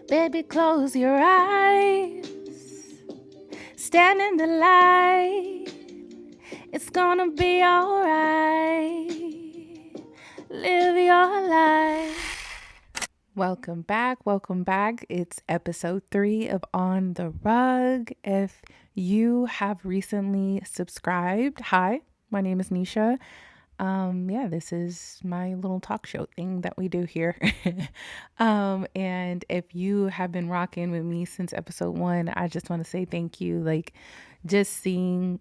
Baby, close your eyes. Stand in the light. It's gonna be alright. Live your life. Welcome back. Welcome back. It's episode 3 of On the Rug. If you have recently subscribed, hi, my name is Nisha. Yeah, this is my little talk show thing that we do here. And if you have been rocking with me since episode 1, I just want to say thank you. Like, just seeing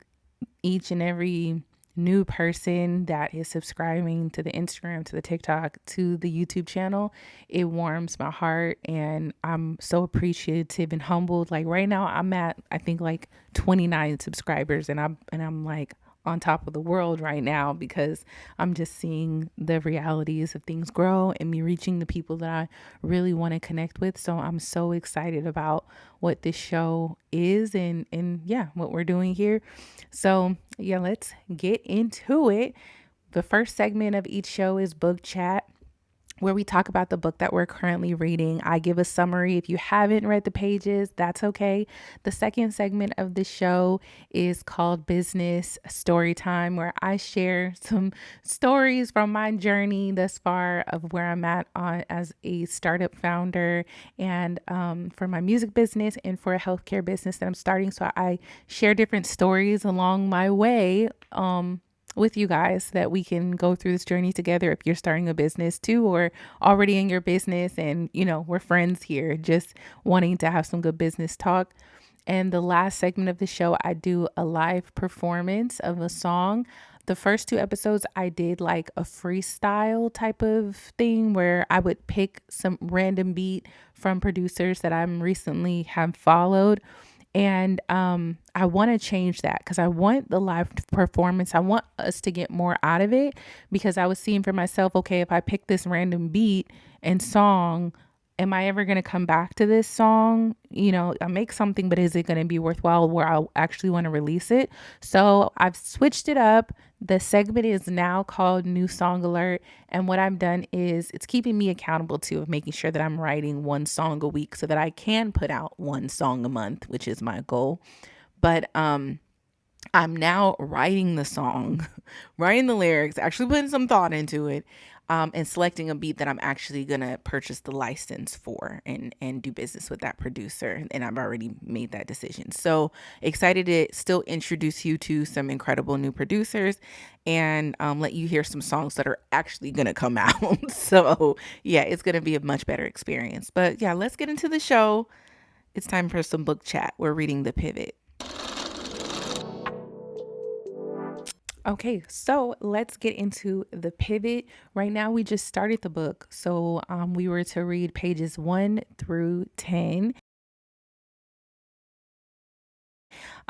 each and every new person that is subscribing to the Instagram, to the TikTok, to the YouTube channel, it warms my heart and I'm so appreciative and humbled. Like right now I'm at I think like 29 subscribers and I'm like on top of the world right now because I'm just seeing the realities of things grow and me reaching the people that I really want to connect with. So I'm so excited about what this show is and yeah, what we're doing here. So, yeah, let's get into it. The first segment of each show is book chat, where we talk about the book that we're currently reading. I give a summary. If you haven't read the pages, that's okay. The second segment of the show is called Business Story Time, where I share some stories from my journey thus far of where I'm at as a startup founder and for my music business and for a healthcare business that I'm starting. So I share different stories along my way. With you guys that we can go through this journey together if you're starting a business too or already in your business and we're friends here just wanting to have some good business talk. And the last segment of the show, I do a live performance of a song. The first 2 episodes I did like a freestyle type of thing where I would pick some random beat from producers that I'm recently have followed. And I want to change that because I want the live performance. I want us to get more out of it because I was seeing for myself, okay, if I pick this random beat and song, am I ever going to come back to this song? I make something, but is it going to be worthwhile where I actually want to release it? So I've switched it up. The segment is now called New Song Alert. And what I've done is it's keeping me accountable too of making sure that I'm writing one song a week so that I can put out one song a month, which is my goal. But I'm now writing the song, writing the lyrics, actually putting some thought into it, and selecting a beat that I'm actually going to purchase the license for and do business with that producer. And I've already made that decision. So excited to still introduce you to some incredible new producers and let you hear some songs that are actually going to come out. So yeah, it's going to be a much better experience. But yeah, let's get into the show. It's time for some book chat. We're reading The Pivot. Okay, so let's get into The Pivot. Right now, we just started the book. So we were to read pages 1 through 10.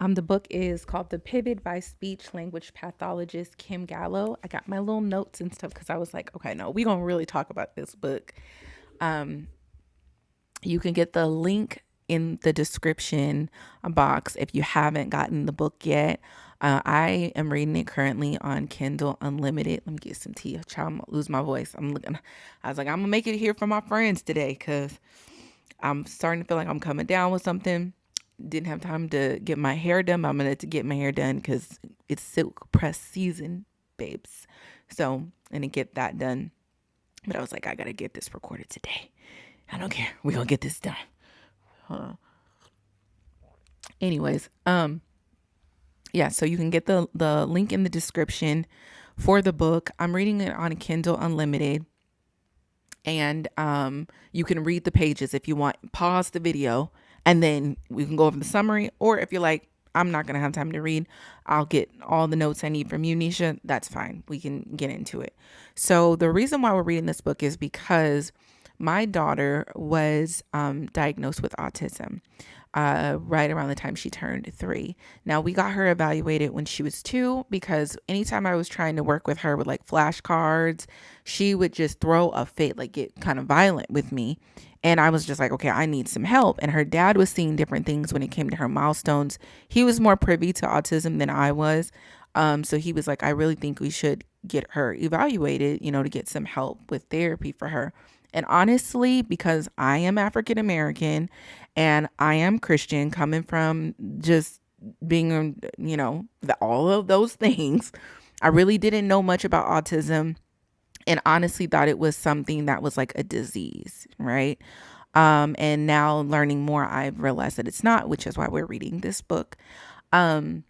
The book is called The Pivot by speech language pathologist Kim Gallo. I got my little notes and stuff because I was like, okay, no, we're going to really talk about this book. You can get the link in the description box if you haven't gotten the book yet. I am reading it currently on Kindle Unlimited. Let me get some tea. I'm trying to lose my voice. I was like, I'm gonna make it here for my friends today because I'm starting to feel like I'm coming down with something. Didn't have time to get my hair done. I'm gonna to get my hair done because it's silk press season, babes. So I'm gonna get that done. But I was like, I gotta get this recorded today. I don't care. We're gonna get this done. Anyways, yeah, so you can get the link in the description for the book. I'm reading it on Kindle Unlimited. And you can read the pages if you want. Pause the video and then we can go over the summary. Or if you're like, I'm not going to have time to read, I'll get all the notes I need from you, Nisha. That's fine. We can get into it. So the reason why we're reading this book is because my daughter was diagnosed with autism right around the time she turned 3. Now, we got her evaluated when she was 2 because anytime I was trying to work with her with like flashcards, she would just throw a fit, like get kind of violent with me. And I was just like, okay, I need some help. And her dad was seeing different things when it came to her milestones. He was more privy to autism than I was. So he was like, I really think we should get her evaluated, to get some help with therapy for her. And honestly, because I am African American and I am Christian, coming from just being, all of those things, I really didn't know much about autism and honestly thought it was something that was like a disease, right? And now learning more, I've realized that it's not, which is why we're reading this book. Um,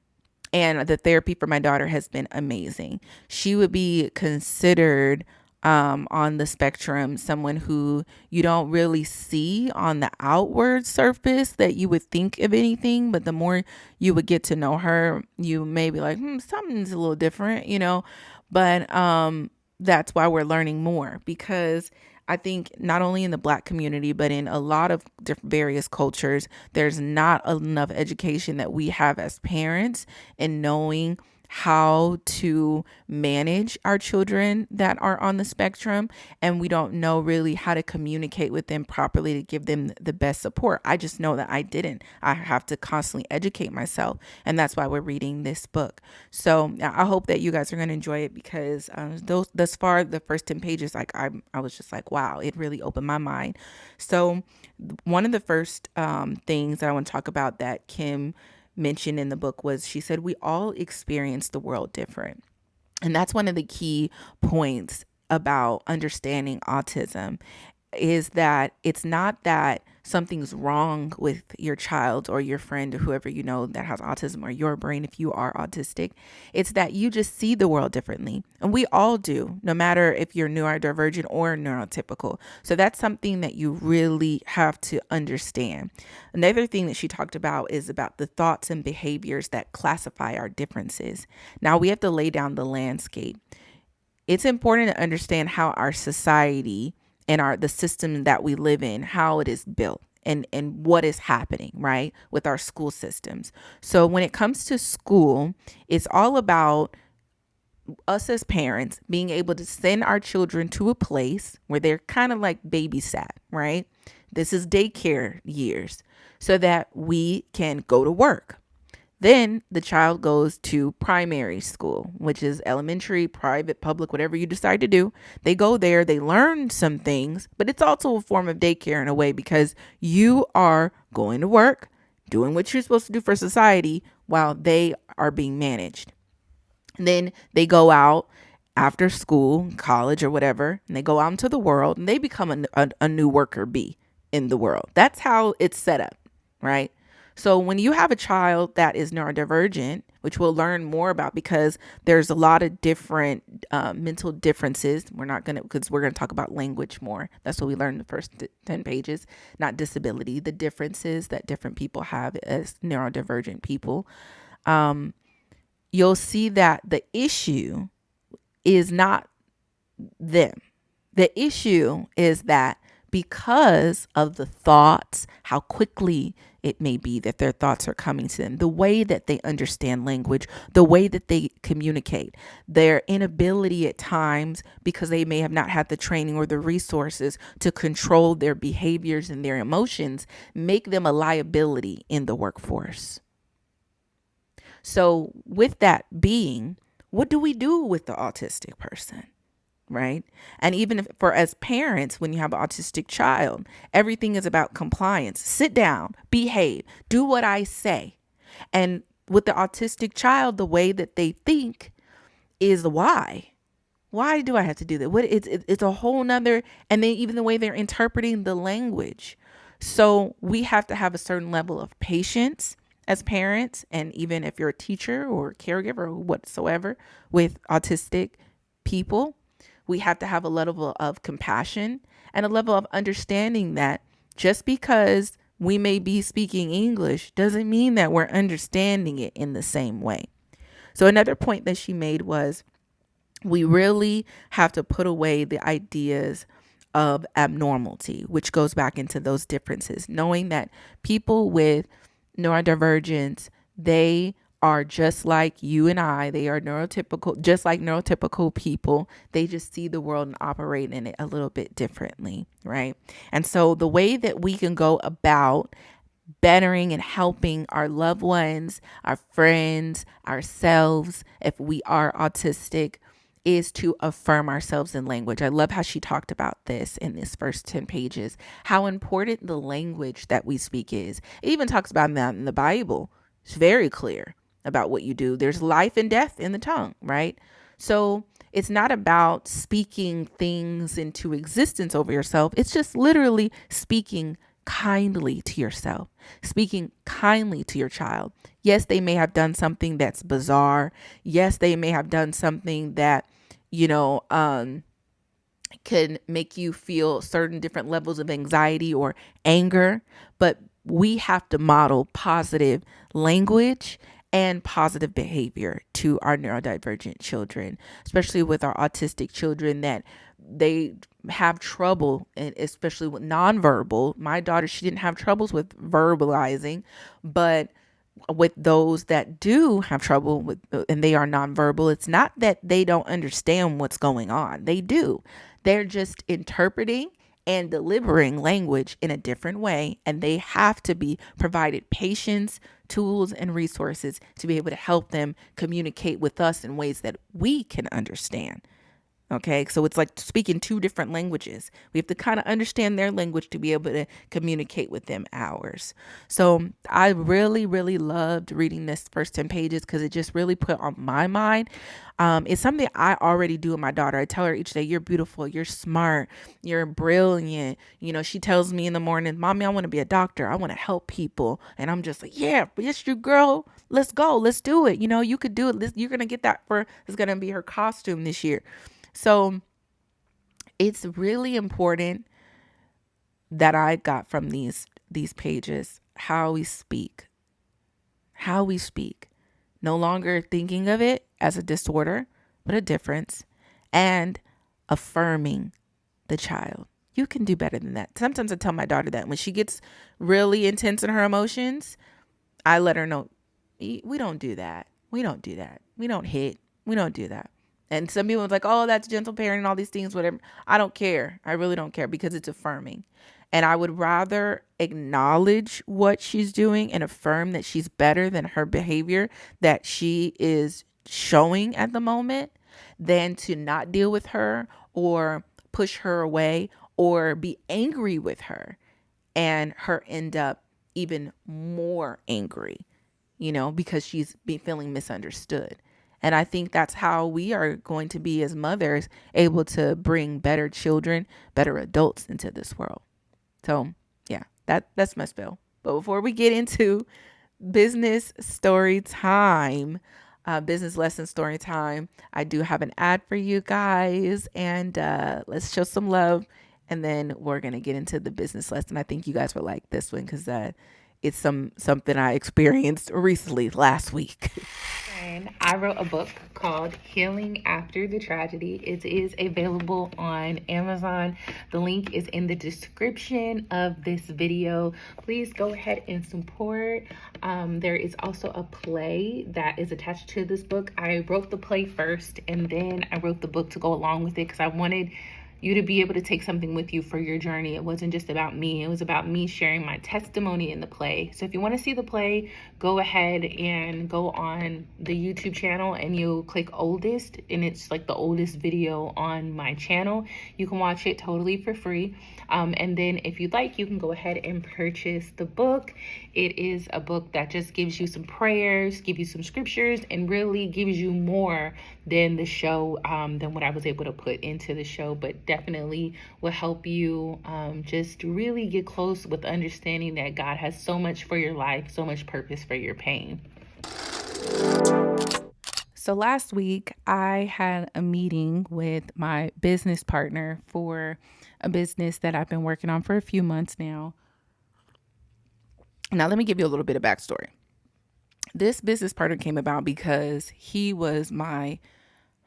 and the therapy for my daughter has been amazing. She would be considered on the spectrum someone who you don't really see on the outward surface that you would think of anything, but the more you would get to know her, you may be like, something's a little different, but that's why we're learning more, because I think not only in the Black community, but in a lot of various cultures, there's not enough education that we have as parents in knowing how to manage our children that are on the spectrum. And we don't know really how to communicate with them properly to give them the best support. I just know that I didn't. I have to constantly educate myself. And that's why we're reading this book. So I hope that you guys are going to enjoy it, because thus far, the first 10 pages, like I was just like, wow, it really opened my mind. So one of the first things that I want to talk about that Kim mentioned in the book was, she said, we all experience the world different. And that's one of the key points about understanding autism, is that it's not that something's wrong with your child or your friend or whoever you know that has autism, or your brain if you are autistic. It's that you just see the world differently. And we all do, no matter if you're neurodivergent or neurotypical. So that's something that you really have to understand. Another thing that she talked about is about the thoughts and behaviors that classify our differences. Now we have to lay down the landscape. It's important to understand how our society and the system that we live in, how it is built, and what is happening, right, with our school systems. So when it comes to school, it's all about us as parents being able to send our children to a place where they're kind of like babysat, right? This is daycare years, so that we can go to work. Then the child goes to primary school, which is elementary, private, public, whatever you decide to do. They go there, they learn some things, but it's also a form of daycare in a way, because you are going to work, doing what you're supposed to do for society while they are being managed. And then they go out after school, college or whatever, and they go out into the world and they become a new worker bee in the world. That's how it's set up, right? So when you have a child that is neurodivergent, which we'll learn more about, because there's a lot of different mental differences. Because we're going to talk about language more. That's what we learned in the first 10 pages, not disability, the differences that different people have as neurodivergent people. You'll see that the issue is not them. The issue is that because of the thoughts, how quickly it may be that their thoughts are coming to them, the way that they understand language, the way that they communicate, their inability at times, because they may have not had the training or the resources to control their behaviors and their emotions, make them a liability in the workforce. So with that being, what do we do with the autistic person? Right? And even as parents, when you have an autistic child, everything is about compliance. Sit down, behave, do what I say. And with the autistic child, the way that they think is why. Why do I have to do that? It's a whole nother, and then even the way they're interpreting the language. So we have to have a certain level of patience as parents, and even if you're a teacher or caregiver or whatsoever with autistic people, we have to have a level of compassion and a level of understanding that just because we may be speaking English doesn't mean that we're understanding it in the same way. So another point that she made was, we really have to put away the ideas of abnormality, which goes back into those differences, knowing that people with neurodivergence, they are just like you and I. They are neurotypical, just like neurotypical people. They just see the world and operate in it a little bit differently, right? And so the way that we can go about bettering and helping our loved ones, our friends, ourselves, if we are autistic, is to affirm ourselves in language. I love how she talked about this in this first 10 pages, how important the language that we speak is. It even talks about that in the Bible. It's very clear about what you do. There's life and death in the tongue, right? So it's not about speaking things into existence over yourself. It's just literally speaking kindly to yourself, speaking kindly to your child. Yes, they may have done something that's bizarre. Yes, they may have done something that, you know, can make you feel certain different levels of anxiety or anger, but we have to model positive language and positive behavior to our neurodivergent children, especially with our autistic children that they have trouble, and especially with nonverbal. My daughter, she didn't have troubles with verbalizing, but with those that do have trouble with and they are nonverbal, it's not that they don't understand what's going on. They do. They're just interpreting and delivering language in a different way, and they have to be provided patience, tools, and resources to be able to help them communicate with us in ways that we can understand. Okay, so it's like speaking two different languages. We have to kind of understand their language to be able to communicate with them ours. So I really, really loved reading this first 10 pages because it just really put on my mind. It's something I already do with my daughter. I tell her each day, you're beautiful, you're smart, you're brilliant. You know, she tells me in the morning, Mommy, I want to be a doctor. I want to help people. And I'm just like, yeah, yes, you girl. Let's go. Let's do it. You know, you could do it. You're going to get that it's going to be her costume this year. So it's really important that I got from these pages how we speak. No longer thinking of it as a disorder, but a difference, and affirming the child. You can do better than that. Sometimes I tell my daughter that when she gets really intense in her emotions, I let her know, we don't do that. We don't do that. We don't hit. We don't do that. And some people are like, oh, that's gentle parenting, all these things, whatever. I don't care. I really don't care because it's affirming. And I would rather acknowledge what she's doing and affirm that she's better than her behavior that she is showing at the moment than to not deal with her or push her away or be angry with her and her end up even more angry, because she's been feeling misunderstood. And I think that's how we are going to be as mothers, able to bring better children, better adults into this world. So yeah, that's my spill. But before we get into business story time, business lesson story time, I do have an ad for you guys, and let's show some love. And then we're going to get into the business lesson. I think you guys will like this one because it's something I experienced recently last week. And I wrote a book called Healing After the Tragedy. It is available on Amazon. The link is in the description of this video. Please go ahead and support. There is also a play that is attached to this book. I wrote the play first, and then I wrote the book to go along with it because I wanted you to be able to take something with you for your journey. It wasn't just about me. It was about me sharing my testimony in the play. So if you want to see the play, go ahead and go on the YouTube channel and you'll click oldest, and it's like the oldest video on my channel. You can watch it totally for free. And then if you'd like, you can go ahead and purchase the book. It is a book that just gives you some prayers, give you some scriptures, and really gives you more than the show, than what I was able to put into the show, but definitely will help you just really get close with understanding that God has so much for your life, so much purpose for your pain. So last week, I had a meeting with my business partner for a business that I've been working on for a few months now. Now, let me give you a little bit of backstory. This business partner came about because he was my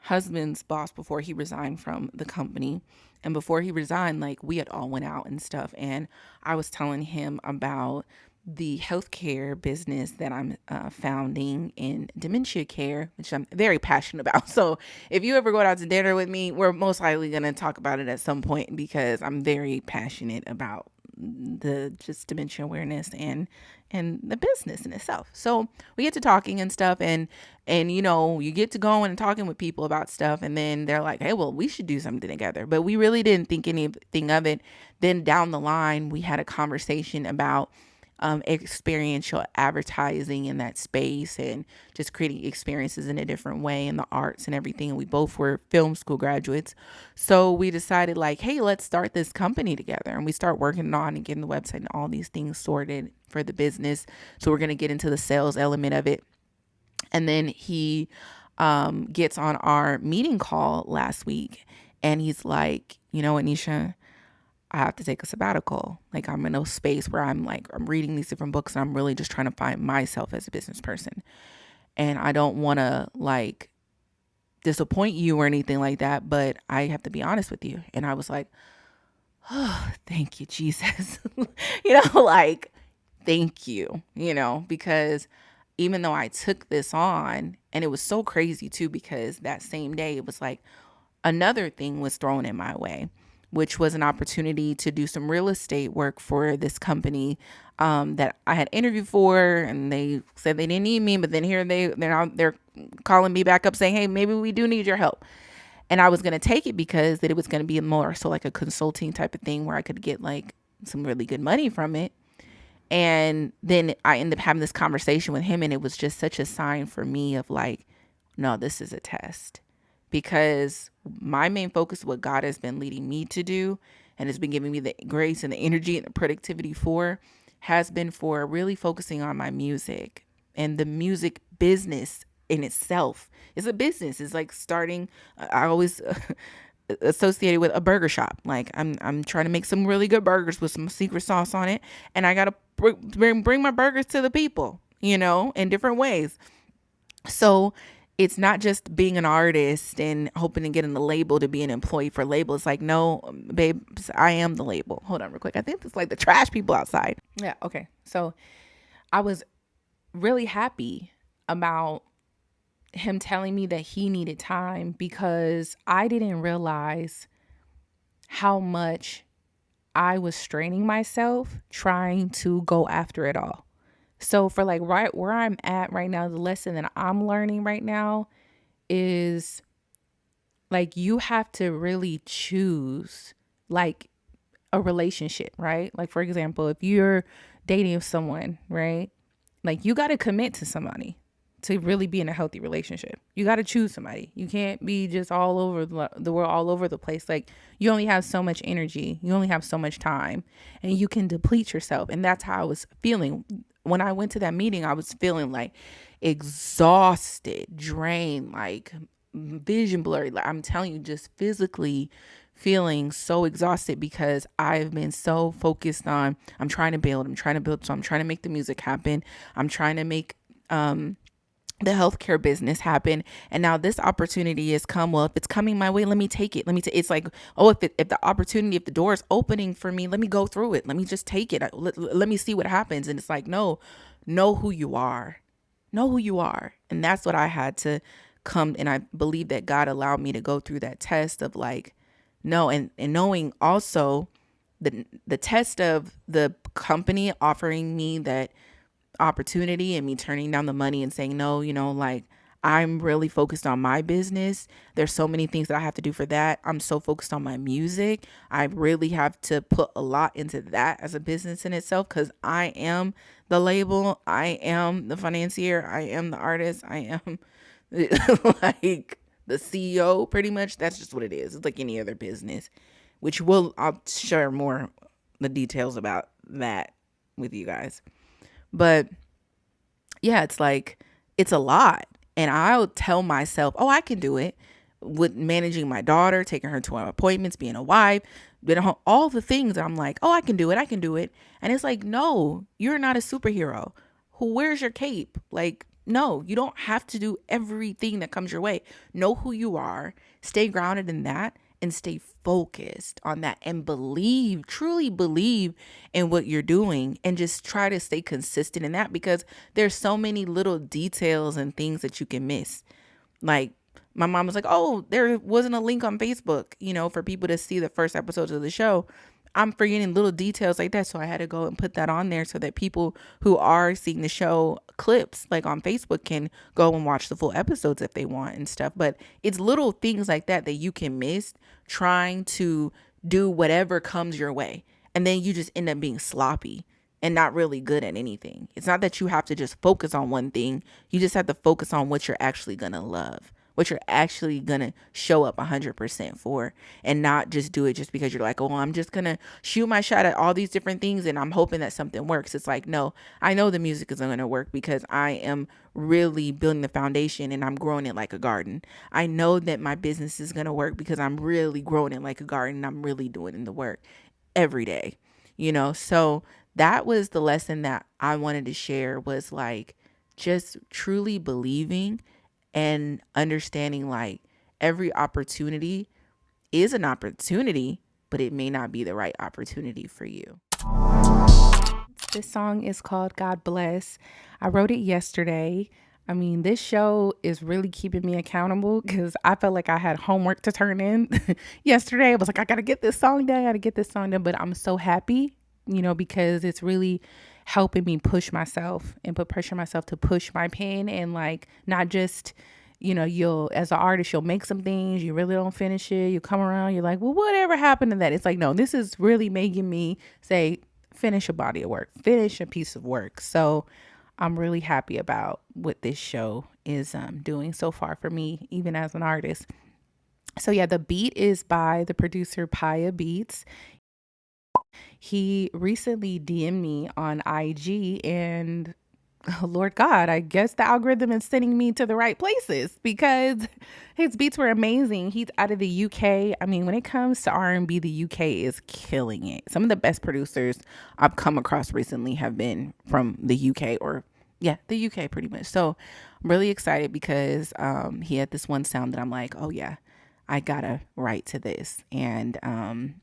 husband's boss before he resigned from the company. And before he resigned, we had all went out and stuff. And I was telling him about the healthcare business that I'm founding in dementia care, which I'm very passionate about. So if you ever go out to dinner with me, we're most likely going to talk about it at some point because I'm very passionate about the just dimension awareness and the business in itself. So we get to talking and stuff, and you get to going and talking with people about stuff, and then they're like, hey, well, we should do something together. But we really didn't think anything of it. Then down the line, we had a conversation about experiential advertising in that space and just creating experiences in a different way in the arts and everything. And we both were film school graduates. So we decided like, hey, let's start this company together. And we start working on and getting the website and all these things sorted for the business. So we're going to get into the sales element of it. And then he gets on our meeting call last week and he's like, you know what, Nisha, I have to take a sabbatical. Like I'm in a space where I'm reading these different books and I'm really just trying to find myself as a business person. And I don't want to like disappoint you or anything like that, but I have to be honest with you. And I was like, oh, thank you, Jesus. Like, thank you, because even though I took this on, and it was so crazy too, because that same day it was like another thing was thrown in my way, which was an opportunity to do some real estate work for this company that I had interviewed for, and they said they didn't need me, but then here they're calling me back up saying, hey, maybe we do need your help. And I was going to take it because that it was going to be more so like a consulting type of thing where I could get like some really good money from it. And then I ended up having this conversation with him, and it was just such a sign for me of like, no, this is a test. Because my main focus, what God has been leading me to do and has been giving me the grace and the energy and the productivity for, has been for really focusing on my music and the music business in itself. Is a business. It's like starting, I always associated with a burger shop. Like I'm trying to make some really good burgers with some secret sauce on it. And I got to bring my burgers to the people, in different ways. So it's not just being an artist and hoping to get in the label to be an employee for label. It's like, no, babe, I am the label. Hold on real quick. I think it's like the trash people outside. Yeah. Okay. So I was really happy about him telling me that he needed time because I didn't realize how much I was straining myself trying to go after it all. So for like right where I'm at right now, the lesson that I'm learning right now is like you have to really choose like a relationship, right? Like for example, if you're dating someone, right? Like you got to commit to somebody to really be in a healthy relationship. You got to choose somebody. You can't be just all over the world, all over the place. Like you only have so much energy. You only have so much time and you can deplete yourself. And that's how I was feeling. When I went to that meeting, I was feeling like exhausted, drained, like vision blurry. Like I'm telling you, just physically feeling so exhausted because I've been so focused on, I'm trying to build. So I'm trying to make the music happen. I'm trying to make, the healthcare business happen. And now this opportunity has come. Well, if it's coming my way, let me take it. It's like, oh, if the opportunity, if the door is opening for me, let me go through it. Let me just take it. Let me see what happens. And it's like, no, know who you are. Know who you are. And that's what I had to come. And I believe that God allowed me to go through that test of like, no, and knowing also the test of the company offering me that opportunity and me turning down the money and saying no, like I'm really focused on my business. There's so many things that I have to do for that. I'm so focused on my music. I really have to put a lot into that as a business in itself because I am the label. I am the financier. I am the artist. I am like the CEO pretty much. That's just what it is. It's like any other business, which I'll share more the details about that with you guys. But yeah, it's like, it's a lot. And I'll tell myself, oh, I can do it with managing my daughter, taking her to her appointments, being a wife, all the things. I'm like, oh, I can do it. I can do it. And it's like, no, you're not a superhero. Where's your cape? Like, no, you don't have to do everything that comes your way. Know who you are. Stay grounded in that. And stay focused on that and truly believe in what you're doing and just try to stay consistent in that because there's so many little details and things that you can miss. Like my mom was like, oh, there wasn't a link on Facebook, for people to see the first episodes of the show. I'm forgetting little details like that. So I had to go and put that on there so that people who are seeing the show clips like on Facebook can go and watch the full episodes if they want and stuff. But it's little things like that that you can miss trying to do whatever comes your way. And then you just end up being sloppy and not really good at anything. It's not that you have to just focus on one thing. You just have to focus on what you're actually going to love, what you're actually going to show up 100% for, and not just do it just because you're like, oh, I'm just going to shoot my shot at all these different things and I'm hoping that something works. It's like, no, I know the music isn't going to work because I am really building the foundation and I'm growing it like a garden. I know that my business is going to work because I'm really growing it like a garden and I'm really doing the work every day, So that was the lesson that I wanted to share, was like just truly believing and understanding like every opportunity is an opportunity, but it may not be the right opportunity for you. This song is called God Bless. I wrote it yesterday. I mean, this show is really keeping me accountable because I felt like I had homework to turn in yesterday. I was like, I got to get this song done. But I'm so happy, because it's really helping me push myself and put pressure on myself to push my pen and like not just, you'll, as an artist, you'll make some things, you really don't finish it. You come around, you're like, well, whatever happened to that? It's like, no, this is really making me say, finish a body of work, finish a piece of work. So I'm really happy about what this show is doing so far for me, even as an artist. So yeah, the beat is by the producer Paya Beats. He recently DM'd me on IG and oh, Lord God, I guess the algorithm is sending me to the right places because his beats were amazing. He's out of the UK. I mean, when it comes to R&B, the UK is killing it. Some of the best producers I've come across recently have been from the UK, or the UK pretty much. So I'm really excited because he had this one sound that I'm like, oh yeah, I gotta write to this and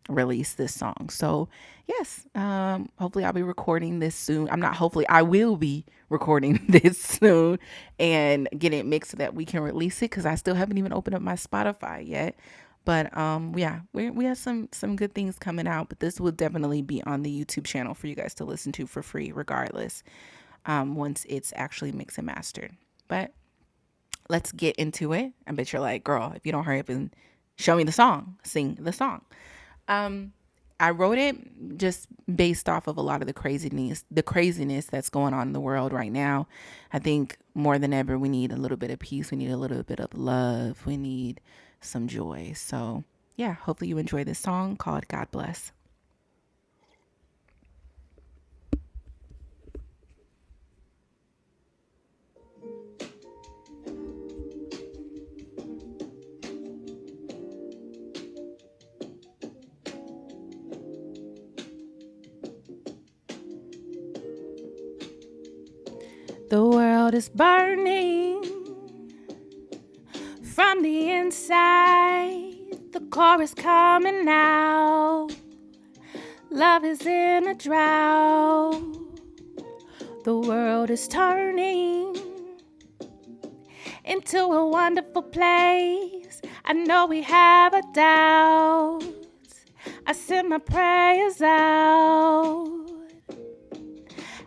release this song. So yes, hopefully I'll be recording this soon. I will be recording this soon and getting it mixed so that we can release it, because I still haven't even opened up my Spotify yet. But we have some good things coming out, but this will definitely be on the YouTube channel for you guys to listen to for free regardless, once it's actually mixed and mastered. But let's get into it. I bet you're like, girl, if you don't hurry up and show me the song, sing the song. I wrote it just based off of a lot of the craziness that's going on in the world right now. I think more than ever, we need a little bit of peace. We need a little bit of love. We need some joy. So yeah, hopefully you enjoy this song called God Bless. The world is burning from the inside. The chorus coming out. Love is in a drought. The world is turning into a wonderful place. I know we have a doubt. I send my prayers out.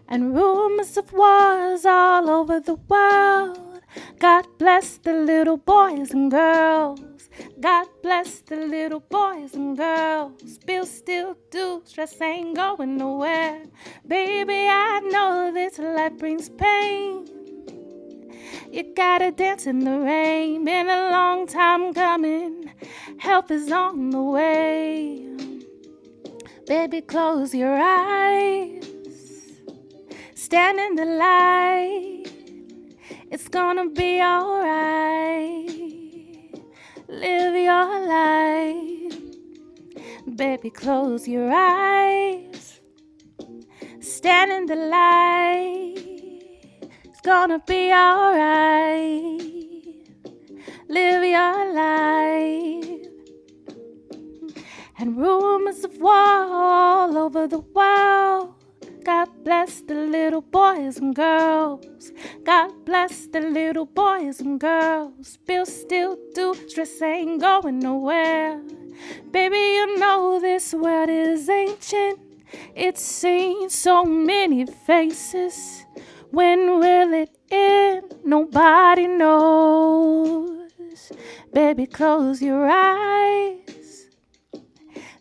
And rumors of wars all over the world. God bless the little boys and girls. God bless the little boys and girls. Bills still due, stress ain't going nowhere. Baby, I know this life brings pain. You gotta dance in the rain. Been a long time coming. Help is on the way. Baby, close your eyes. Stand in the light. It's gonna be alright. Live your life. Baby, close your eyes. Stand in the light. It's gonna be alright. Live your life. And rumors of war all over the world. God bless the little boys and girls. God bless the little boys and girls. Bills still due, stress ain't going nowhere. Baby, you know this world is ancient. It's seen so many faces. When will it end? Nobody knows. Baby, close your eyes.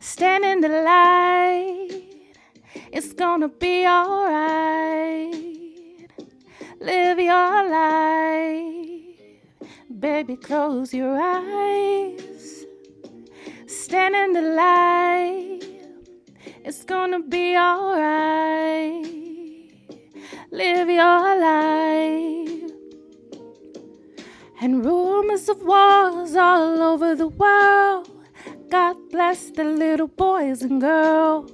Stand in the light. It's gonna be alright. Live your life. Baby, close your eyes. Stand in the light. It's gonna be alright. Live your life. And rumors of wars all over the world. God bless the little boys and girls.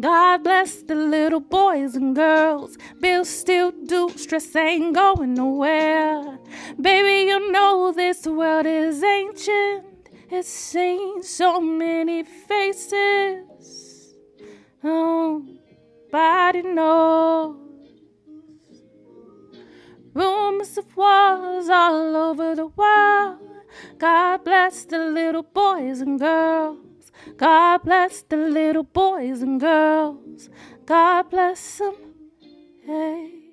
God bless the little boys and girls. Bills still due, stress ain't going nowhere. Baby, you know this world is ancient. It's seen so many faces. Nobody knows. Rumors of wars all over the world. God bless the little boys and girls. God bless the little boys and girls. God bless them. Hey.